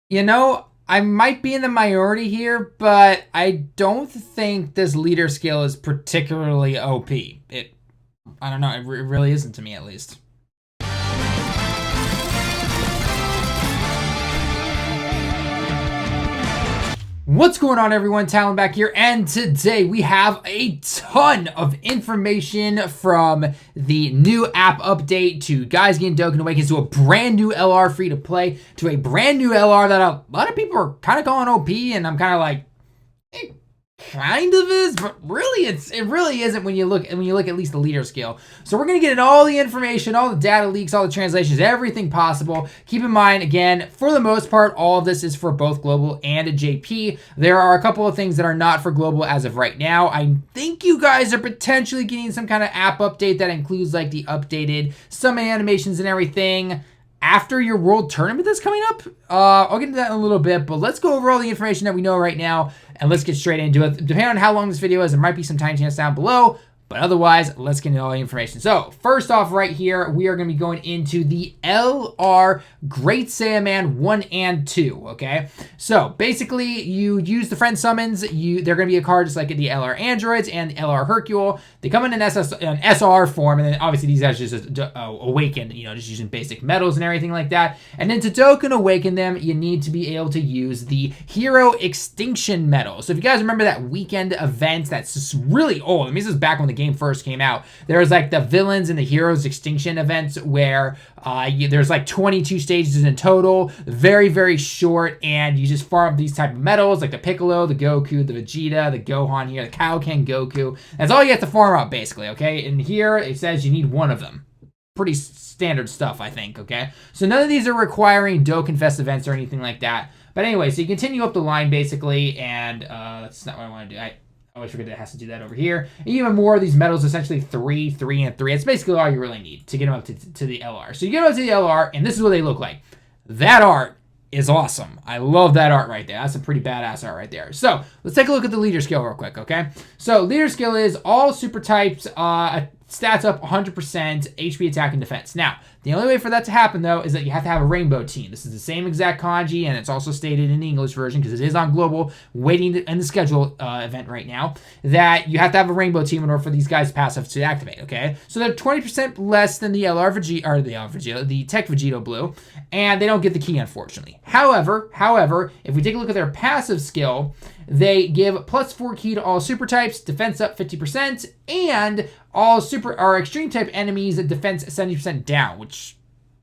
You know, I might be in the minority here, but I don't think this leader skill is particularly OP. I don't know, it really isn't to me at least. What's going on, everyone? Talon back here, and today we have a ton of information from the new app update to guys getting Dokkan Awakens, to a brand new LR free to play, to a brand new LR that a lot of people are kind of calling OP, and I'm kind of like, it kind of is, but really it really isn't when you look at least the leader skill. So we're gonna get in all the information, all the data leaks, all the translations, everything possible. Keep in mind, again, for the most part, all of this is for both global and a JP. There are a couple of things that are not for global as of right now. I think you guys are potentially getting some kind of app update that includes like the updated summon animations and everything after your world tournament that's coming up. I'll get into that in a little bit, but let's go over all the information that we know right now and let's get straight into it. Depending on how long this video is, there might be some time chance down below, but otherwise, let's get into all the information. So first off right here, we are going to be going into the LR Great Saiyaman 1 and 2, okay? So basically, you use the friend summons. They're going to be a card just like the LR Androids and the LR Hercule. They come in an SR form, and then obviously these guys just awaken, just using basic metals and everything like that. And then to Dokkan Awaken them, you need to be able to use the Hero Extinction Medal. So if you guys remember that weekend event that's just really old, I mean, this is back when the game first came out. There was like the villains and the heroes extinction events where there's like 22 stages in total, very, very short, and you just farm these type of medals like the Piccolo, the Goku, the Vegeta, the Gohan here, the Kaioken Goku. That's all you have to farm out basically, okay? And here it says you need one of them. Pretty standard stuff, I think, okay? So none of these are requiring Dokkan Fest events or anything like that. But anyway, so you continue up the line basically, and that's not what I want to do. I always forget that it has to do that over here. And you have more of these medals, essentially 3, 3, and 3. It's basically all you really need to get them up to the LR. So you get up to the LR, and this is what they look like. That art is awesome. I love that art right there. That's a pretty badass art right there. So let's take a look at the leader skill real quick, okay? So leader skill is all super types, stats up 100%, HP, attack, and defense. Now, the only way for that to happen, though, is that you have to have a rainbow team. This is the same exact kanji, and it's also stated in the English version because it is on global, waiting in the schedule event right now, that you have to have a rainbow team in order for these guys' passive to activate, okay? So they're 20% less than the LR Vegeta, or the LR Vegeta, the Tech Vegito Blue, and they don't get the key, unfortunately. However, if we take a look at their passive skill, they give +4 key to all super types, defense up 50%, and all super or extreme type enemies defense 70% down, which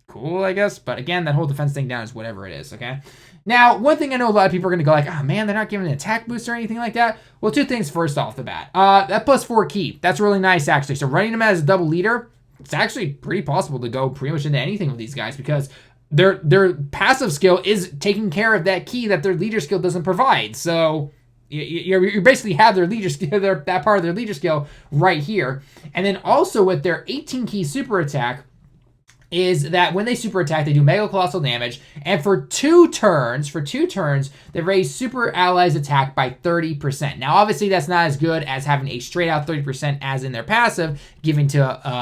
cool, I guess. But again, that whole defense thing down is whatever it is, okay? Now, one thing I know a lot of people are going to go like, oh man, they're not giving an attack boost or anything like that. Well, two things first off the bat. That +4 key, that's really nice actually. So running them as a double leader, it's actually pretty possible to go pretty much into anything with these guys because their passive skill is taking care of that key that their leader skill doesn't provide. So you basically have their leader skill, that part of their leader skill right here. And then also with their 18 key super attack is that when they super attack, they do mega colossal damage. And for two turns, they raise super allies attack by 30%. Now, obviously, that's not as good as having a straight out 30% as in their passive, giving to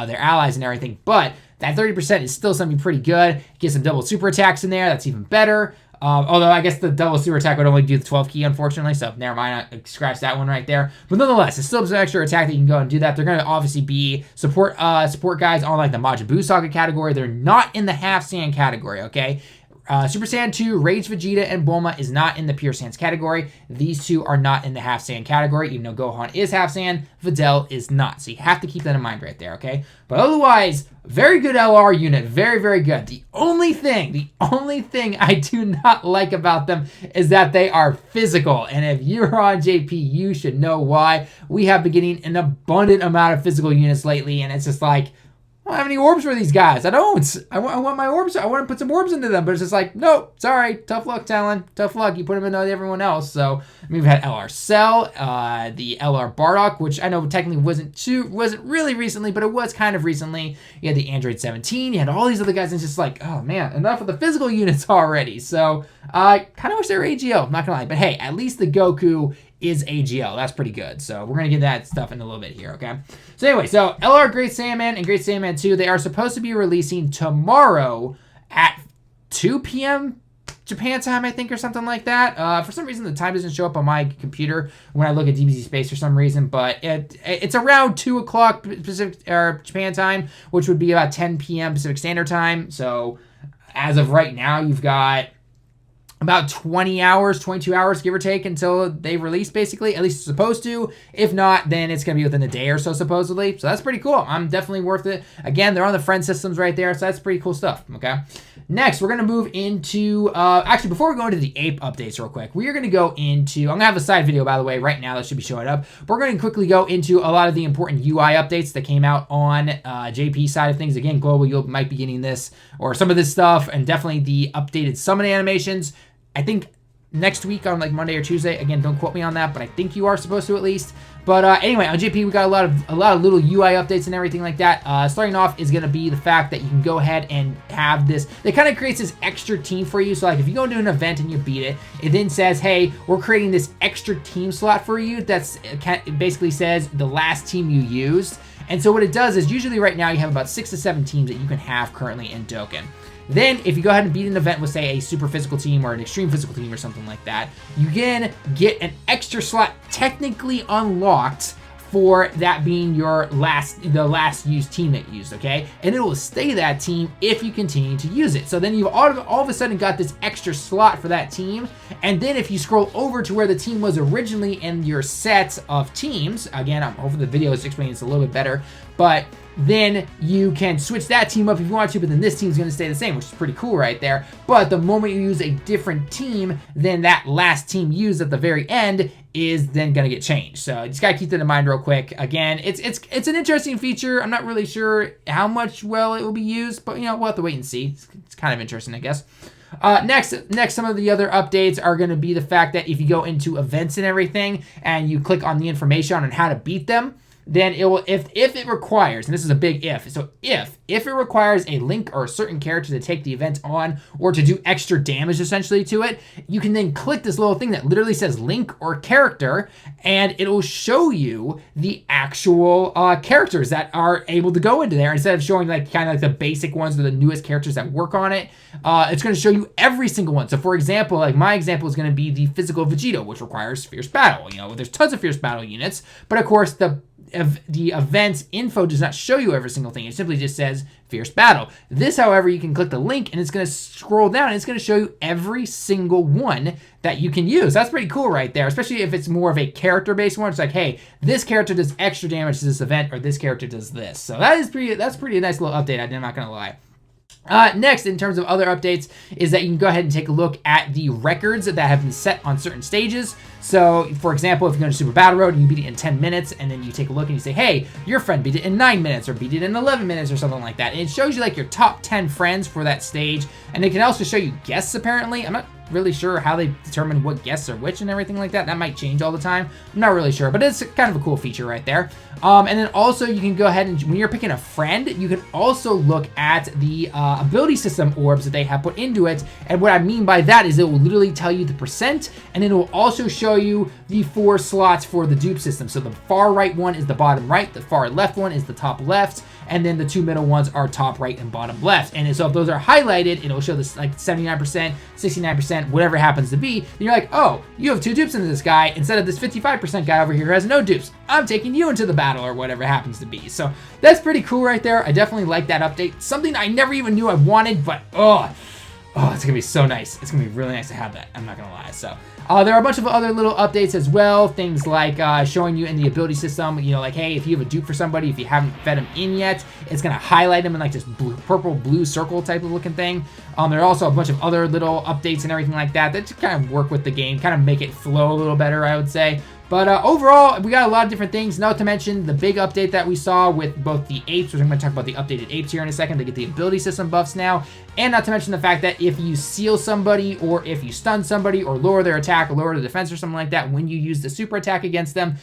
their allies and everything. But that 30% is still something pretty good. Get some double super attacks in there. That's even better. Although I guess the double super attack would only do the 12 key, unfortunately, so never mind, I scratch that one right there. But nonetheless, it's still some extra attack that you can go and do that. They're going to obviously be support guys on like the Majin Buu Saga category. They're not in the half Saiyan category, okay? Super Saiyan 2, Rage Vegeta, and Bulma is not in the Pure Saiyans category. These two are not in the half Saiyan category, even though Gohan is half Saiyan, Videl is not. So you have to keep that in mind right there, okay? But otherwise, very good LR unit, very, very good. The only thing I do not like about them is that they are physical. And if you're on JP, you should know why. We have been getting an abundant amount of physical units lately, and it's just like, I don't have any orbs for these guys. I don't. I want my orbs. I want to put some orbs into them, but it's just like, nope, sorry. Tough luck, Talon. Tough luck. You put them into everyone else. So, I mean, we've had LR Cell, the LR Bardock, which I know technically wasn't really recently, but it was kind of recently. You had the Android 17. You had all these other guys, and it's just like, oh man, enough of the physical units already. So, I kind of wish they were AGL. Not gonna lie, but hey, at least the Goku is AGL. That's pretty good. So we're going to get that stuff in a little bit here, okay? So anyway, so LR Great Saiyaman and Great Saiyaman 2, they are supposed to be releasing tomorrow at 2 p.m. Japan time, I think, or something like that. For some reason, the time doesn't show up on my computer when I look at DBZ Space for some reason, but it's around 2 o'clock Pacific or Japan time, which would be about 10 p.m. Pacific Standard Time. So as of right now, you've got about 20 hours, 22 hours, give or take, until they release, basically. At least it's supposed to. If not, then it's going to be within a day or so, supposedly. So that's pretty cool. I'm definitely worth it. Again, they're on the friend systems right there, so that's pretty cool stuff, okay? Next, we're going to move into... actually, before we go into the ape updates real quick, we are going to go into... I'm going to have a side video, by the way, right now that should be showing up. We're going to quickly go into a lot of the important UI updates that came out on JP side of things. Again, Global, you might be getting this, or some of this stuff, and definitely the updated summon animations. I think next week on like Monday or Tuesday. Again, don't quote me on that, but I think you are supposed to at least. But anyway, on JP, we got a lot of little UI updates and everything like that. Starting off is going to be the fact that you can go ahead and have this. It kind of creates this extra team for you. So like if you go into an event and you beat it, it then says, hey, we're creating this extra team slot for you. It basically says the last team you used. And so what it does is usually right now you have about 6 to 7 teams that you can have currently in Dokkan. Then, if you go ahead and beat an event with, say, a super physical team or an extreme physical team or something like that, you can get an extra slot technically unlocked for that being the last used team that you used, okay? And it will stay that team if you continue to use it. So then you've all of a sudden got this extra slot for that team. And then if you scroll over to where the team was originally in your set of teams, again, I'm hoping the video is explaining this a little bit better, but then you can switch that team up if you want to, but then this team is going to stay the same, which is pretty cool right there. But the moment you use a different team, then that last team used at the very end is then going to get changed. So you just got to keep that in mind real quick. Again, it's an interesting feature. I'm not really sure how much well it will be used, but you know, we'll have to wait and see. It's kind of interesting, I guess. Next, some of the other updates are going to be the fact that if you go into events and everything and you click on the information on how to beat them, then it will, if it requires, and this is a big if, so if it requires a link or a certain character to take the event on or to do extra damage essentially to it, you can then click this little thing that literally says link or character, and it will show you the actual characters that are able to go into there instead of showing like kind of like the basic ones or the newest characters that work on it. It's going to show you every single one. So for example, like my example is going to be the physical Vegito, which requires Fierce Battle. You know, there's tons of Fierce Battle units, but of course the event's info does not show you every single thing. It simply just says Fierce Battle. This, however, you can click the link and it's going to scroll down and it's going to show you every single one that you can use. That's pretty cool right there, especially if it's more of a character-based one. It's like, hey, this character does extra damage to this event or this character does this. So that's pretty nice little update. I'm not going to lie. Next, in terms of other updates, is that you can go ahead and take a look at the records that have been set on certain stages. So, for example, if you go to Super Battle Road and you beat it in 10 minutes, and then you take a look and you say, hey, your friend beat it in 9 minutes, or beat it in 11 minutes, or something like that. And it shows you, like, your top 10 friends for that stage. And it can also show you guests, apparently. I'm not really sure how they determine what guests are which and everything like that. That might change all the time. I'm not really sure, but it's kind of a cool feature right there. And then also you can go ahead and when you're picking a friend, you can also look at the ability system orbs that they have put into it. And what I mean by that is it will literally tell you the percent, and it will also show you the 4 slots for the dupe system. So the far right one is the bottom right, the far left one is the top left, and then the 2 middle ones are top right and bottom left. And so if those are highlighted, it'll show this like 79%, 69%, whatever it happens to be. Then you're like, oh, you have 2 dupes into this guy instead of this 55% guy over here who has no dupes. I'm taking you into the battle or whatever it happens to be. So that's pretty cool right there. I definitely like that update. Something I never even knew I wanted, but oh, it's gonna be so nice. It's gonna be really nice to have that. I'm not gonna lie. So there are a bunch of other little updates as well. Things like showing you in the ability system, you know, like, hey, if you have a dupe for somebody, if you haven't fed them in yet, it's gonna highlight them in like this purple blue circle type of looking thing. There are also a bunch of other little updates and everything like that just kind of work with the game, kind of make it flow a little better, I would say. But overall, we got a lot of different things. Not to mention the big update that we saw with both the apes, which I'm going to talk about the updated apes here in a second. They get the ability system buffs now. And not to mention the fact that if you seal somebody or if you stun somebody or lower their attack or lower the defense or something like that, when you use the super attack against them,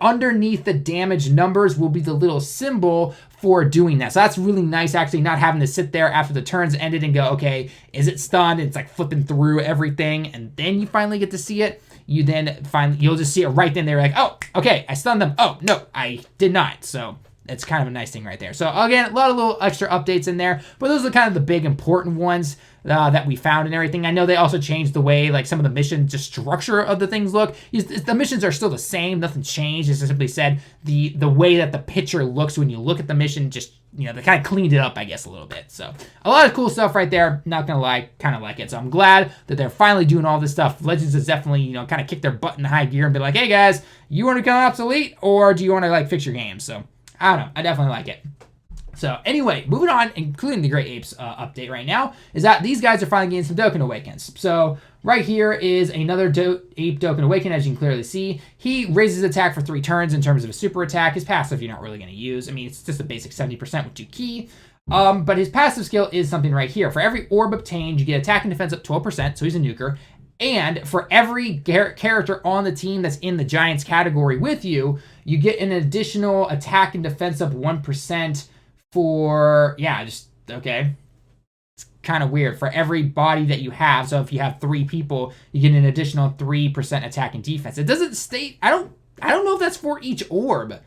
underneath the damage numbers will be the little symbol for doing that. So that's really nice, actually, not having to sit there after the turns ended and go, okay, is it stunned? It's like flipping through everything, and then you finally get to see it. You then you'll just see it right then. They're like, oh, okay, I stunned them. Oh, no, I did not. So it's kind of a nice thing right there. So again, a lot of little extra updates in there, but those are kind of the big important ones. that we found and everything. I know they also changed the way like some of the mission just structure of the things look. The missions are still the same. Nothing changed. It's simply said the way that the picture looks when you look at the mission just, you know, they kind of cleaned it up, I guess, a little bit. So a lot of cool stuff right there. Not gonna lie, kind of like it. So I'm glad that they're finally doing all this stuff. Legends has definitely, you know, kind of kicked their butt in high gear and be like, hey guys, you want to become obsolete or do you want to like fix your game? So I don't know. I definitely like it. So anyway, moving on, including the Great Apes update right now, is that these guys are finally getting some Dokkan Awakens. So right here is another Ape Dokkan Awaken, as you can clearly see. He raises attack for 3 turns in terms of a super attack. His passive you're not really going to use. I mean, it's just a basic 70% with 2 ki. But his passive skill is something right here. For every orb obtained, you get attack and defense up 12%, so he's a nuker. And for every character on the team that's in the Giants category with you, you get an additional attack and defense up 1%. For, yeah, just, okay. It's kind of weird. For every body that you have, so if you have 3 people, you get an additional 3% attack and defense. It doesn't state, I don't know if that's for each orb.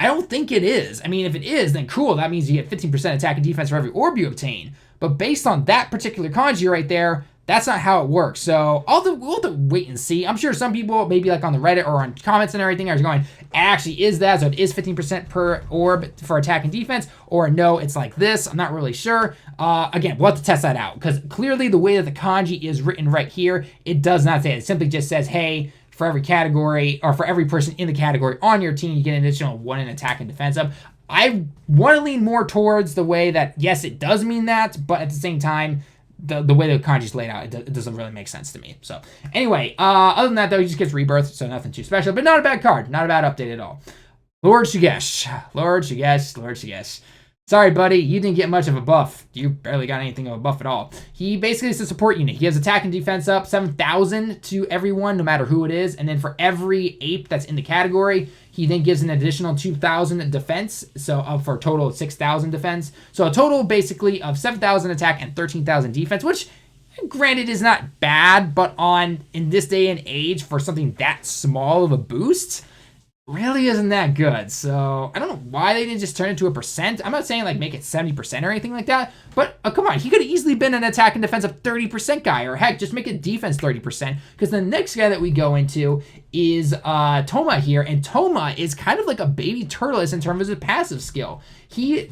I don't think it is. I mean, if it is, then cool. That means you get 15% attack and defense for every orb you obtain. But based on that particular kanji right there, that's not how it works. So we'll have to wait and see. I'm sure some people, maybe like on the Reddit or on comments and everything, are going, actually, is that? So it is 15% per orb for attack and defense, or no, it's like this. I'm not really sure. Again, we'll have to test that out because clearly the way that the kanji is written right here, it does not say it. It simply just says, hey, for every category or for every person in the category on your team, you get an additional 1 in attack and defense up. I want to lean more towards the way that, yes, it does mean that, but at the same time, the way the kanji's laid out, it doesn't really make sense to me. So anyway, other than that though, he just gets rebirth, so nothing too special, but not a bad card, not a bad update at all. Lord Shigesh. Sorry, buddy, you didn't get much of a buff. You barely got anything of a buff at all. He basically is a support unit. He has attack and defense up 7,000 to everyone, no matter who it is. And then for every ape that's in the category, he then gives an additional 2,000 defense. So up for a total of 6,000 defense. So a total basically of 7,000 attack and 13,000 defense, which granted is not bad, but in this day and age for something that small of a boost, really isn't that good. So I don't know why they didn't just turn it to a percent. I'm not saying like make it 70% or anything like that, but come on, he could have easily been an attack and defense of 30% guy, or heck, just make it defense 30%, because the next guy that we go into is Toma here, and Toma is kind of like a baby Turles in terms of his passive skill. He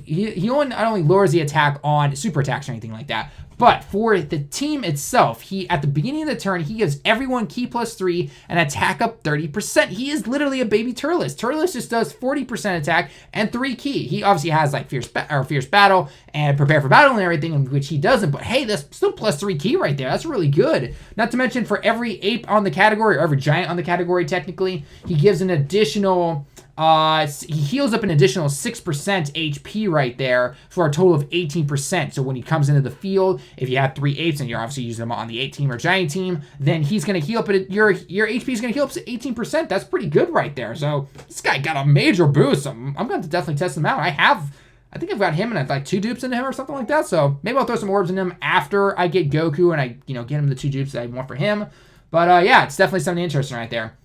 only not only lowers the attack on super attacks or anything like that, but for the team itself, at the beginning of the turn, he gives everyone ki +3 and attack up 30%. He is literally a baby Turles. Turles just does 40% attack and 3 ki. He obviously has like fierce battle and prepare for battle and everything, which he doesn't. But hey, that's still +3 ki right there. That's really good. Not to mention for every ape on the category, or every giant on the category, technically, he gives an additional. He heals up an additional 6% HP right there for a total of 18%. So when he comes into the field, if you have 3 apes and you're obviously using them on the 8 team or giant team, then he's going to heal up your HP is going to heal up to 18%. That's pretty good right there. So this guy got a major boost. I'm going to definitely test him out. I think I've got him and I've like 2 dupes into him or something like that. So maybe I'll throw some orbs in him after I get Goku and I, get him the 2 dupes that I want for him. But yeah, it's definitely something interesting right there.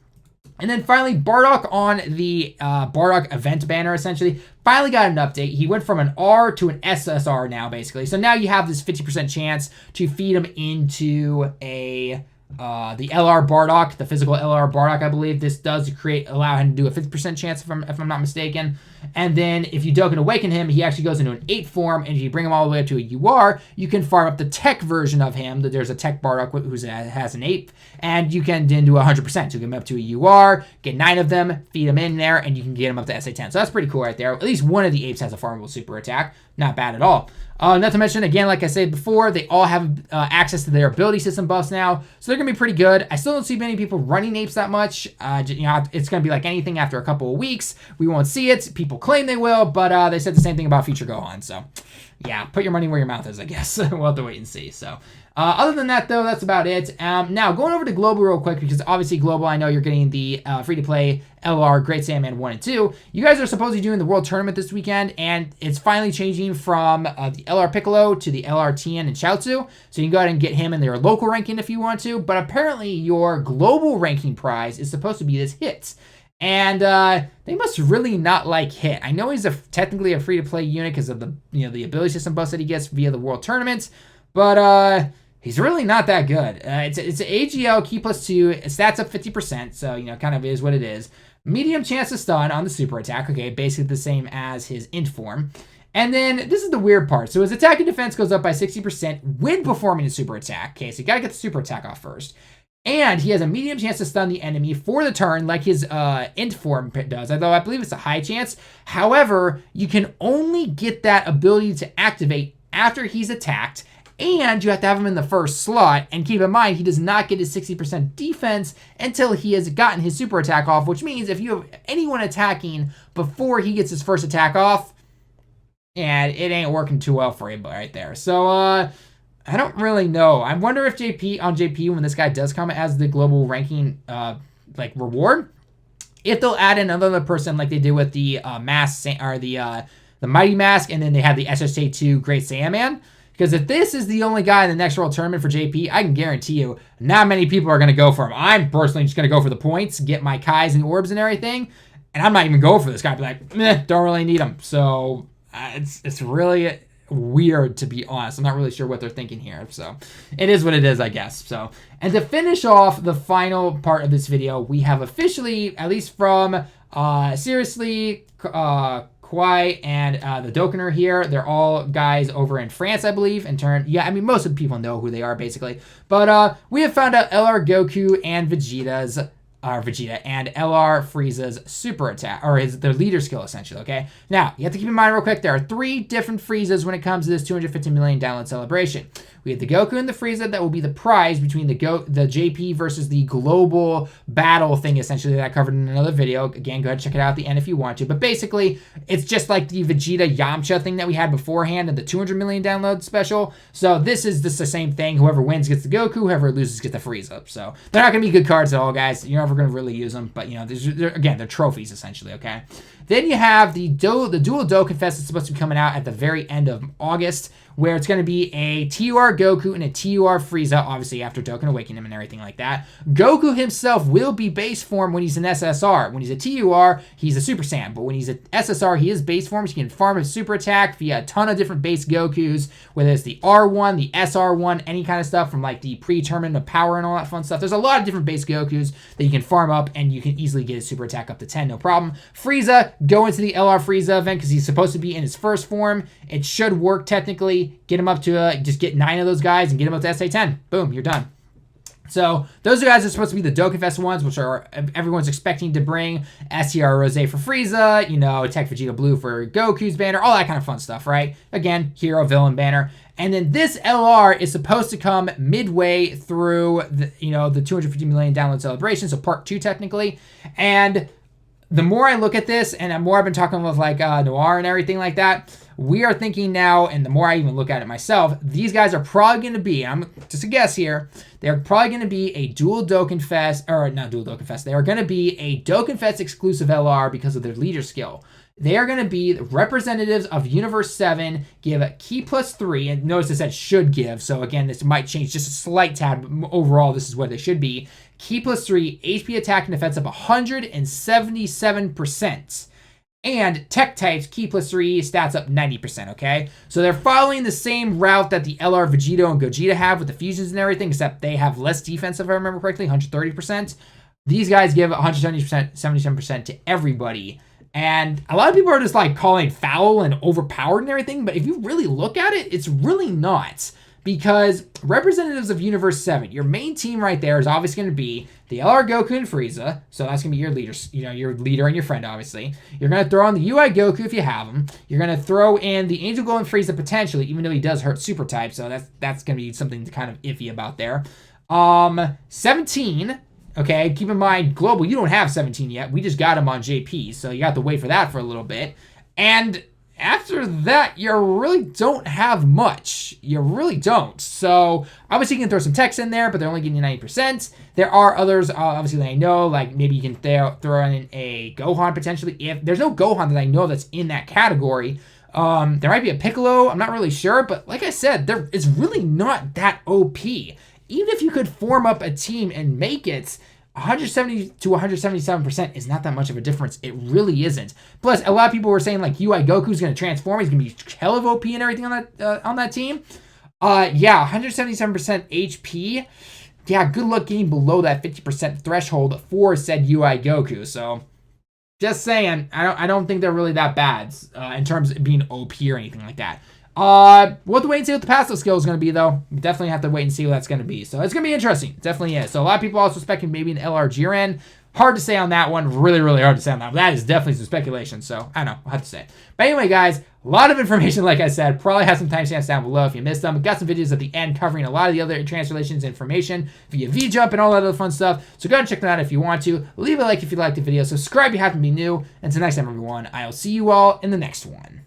And then finally, Bardock on the Bardock event banner, essentially, finally got an update. He went from an R to an SSR now, basically. So now you have this 50% chance to feed him into the LR Bardock, the physical LR Bardock, I believe. This does allow him to do a 50% chance, if I'm not mistaken. And then if you Dokkan Awaken him, he actually goes into an 8 form, and if you bring him all the way up to a UR, you can farm up the tech version of him. There's a tech Bardock who has an 8, and you can then do 100%. So you get him up to a UR, get 9 of them, feed him in there, and you can get him up to SA10. So that's pretty cool right there. At least one of the apes has a farmable super attack. Not bad at all. Not to mention, again, like I said before, they all have access to their ability system buffs now, so they're going to be pretty good. I still don't see many people running apes that much. It's going to be like anything after a couple of weeks. We won't see it. People claim they will, but they said the same thing about Future Gohan. So, yeah, put your money where your mouth is, I guess. We'll have to wait and see. So, other than that, though, that's about it. Now, going over to Global real quick, because obviously Global, I know you're getting the free-to-play LR Great Saiyaman 1 and 2. You guys are supposedly doing the World Tournament this weekend, and it's finally changing from the LR Piccolo to the LR Tien and Chaozu. So you can go ahead and get him in their local ranking if you want to, but apparently your global ranking prize is supposed to be this Hit. And they must really not like Hit. I know he's technically a free-to-play unit because of the the ability system buffs that he gets via the World Tournaments. But he's really not that good. It's an AGL key +2. Stats up 50%, so, you know, kind of is what it is. Medium chance to stun on the super attack. Okay, basically the same as his int form. And then this is the weird part. So his attack and defense goes up by 60% when performing a super attack. Okay, so you gotta get the super attack off first. And he has a medium chance to stun the enemy for the turn like his int form does, although I believe it's a high chance. However, you can only get that ability to activate after he's attacked, and you have to have him in the first slot. And keep in mind, he does not get his 60% defense until he has gotten his super attack off, which means if you have anyone attacking before he gets his first attack off, and it ain't working too well for him right there. So, I don't really know. I wonder if JP, when this guy does come as the global ranking, like reward, if they'll add in another person like they did with the mask or the Mighty Mask, and then they had the SSJ2 Great Saiyaman. Because if this is the only guy in the next World Tournament for JP, I can guarantee you not many people are going to go for him. I'm personally just going to go for the points, get my Kais and orbs and everything, and I'm not even going for this guy. I'd be like, meh, don't really need him. So it's really weird, to be honest. I'm not really sure what they're thinking here. So it is what it is, I guess. So, and to finish off the final part of this video, we have officially, at least from Seriously, Kwai and the Dokkan are here. They're all guys over in France, I believe. I mean, most of the people know who they are, basically. But we have found out LR Goku and Vegeta and LR Frieza's super attack, or their leader skill, essentially, okay? Now, you have to keep in mind real quick, there are 3 different Friezas when it comes to this 250 million download celebration. We have the Goku and the Frieza that will be the prize between the JP versus the global battle thing, essentially, that I covered in another video. Again, go ahead and check it out at the end if you want to. But basically, it's just like the Vegeta Yamcha thing that we had beforehand and the 200 million download special. So this is just the same thing. Whoever wins gets the Goku, whoever loses gets the Frieza. So they're not going to be good cards at all, guys. You're never going to really use them. But, you know, they're trophies, essentially, okay? Then you have the dual Dokkan Fest that's supposed to be coming out at the very end of August, where it's going to be a TUR Goku and a TUR Frieza, obviously after Dokkan awaken him and everything like that. Goku himself will be base form when he's an SSR. When he's a TUR, he's a Super Saiyan. But when he's an SSR, he is base form. So you can farm his super attack via a ton of different base Gokus, whether it's the R1, the SR1, any kind of stuff from like the pre-tournament of power and all that fun stuff. There's a lot of different base Gokus that you can farm up, and you can easily get his super attack up to 10, no problem. Frieza, go into the LR Frieza event because he's supposed to be in his first form. It should work technically. Get him up to, just get 9 of those guys and get him up to SA10. Boom, you're done. So those guys are supposed to be the Dokkan Fest ones, which are everyone's expecting to bring. STR Rose for Frieza, you know, Tech Vegeta Blue for Goku's banner, all that kind of fun stuff, right? Again, hero, villain banner. And then this LR is supposed to come midway through the, you know, the 250 million download celebration, so part 2 technically. And the more I look at this, and the more I've been talking with like Noir and everything like that, we are thinking now, and the more I even look at it myself, these guys are probably going to be, I'm just a guess here, they're probably going to be a dual Dokkan Fest, or not dual Dokkan Fest, they are going to be a Dokkan Fest exclusive LR because of their leader skill. They are going to be the representatives of Universe 7, give a key +3, and notice it said should give, so again, this might change just a slight tad, but overall, this is what they should be. Key +3, HP attack and defense of 177%. And tech types, key +3, stats up 90%, okay? So they're following the same route that the LR Vegito and Gogeta have with the fusions and everything, except they have less defense, if I remember correctly, 130%. These guys give 170%, 77% to everybody. And a lot of people are just like calling foul and overpowered and everything, but if you really look at it, it's really not. Because representatives of Universe 7, your main team right there is obviously going to be the LR Goku and Frieza. So that's going to be your leaders, you know, your leader and your friend, obviously. You're going to throw on the UI Goku if you have him. You're going to throw in the Angel Golden Frieza potentially, even though he does hurt super type. So that's going to be something kind of iffy about there. 17, okay, keep in mind, Global, you don't have 17 yet. We just got him on JP, so you have to wait for that for a little bit. And after that, you really don't have much. You really don't. So, obviously, you can throw some text in there, but they're only getting you 90%. There are others, obviously, that I know, like maybe you can throw in a Gohan potentially. If there's no Gohan that I know that's in that category, there might be a Piccolo. I'm not really sure, but like I said, it's really not that OP. Even if you could form up a team and make it, 170 to 177% is not that much of a difference. It really isn't. Plus, a lot of people were saying like UI Goku's going to transform. He's going to be hell of OP and everything on that team. Yeah, 177% HP. Yeah, good luck getting below that 50% threshold for said UI Goku. So, just saying, I don't think they're really that bad in terms of being OP or anything like that. We'll have to wait and see what the passive skill is going to be, though. We definitely have to wait and see what that's going to be. So it's going to be interesting. It definitely is. So a lot of people also expecting maybe an LR Jiren. Hard to say on that one. Really, really hard to say on that one. That is definitely some speculation. So I don't know. I'll have to say. But anyway, guys, a lot of information, like I said. Probably have some timestamps down below if you missed them. We've got some videos at the end covering a lot of the other translations information via V-Jump and all that other fun stuff. So go ahead and check them out if you want to. Leave a like if you liked the video. Subscribe if you happen to be new. Until next time, everyone, I'll see you all in the next one.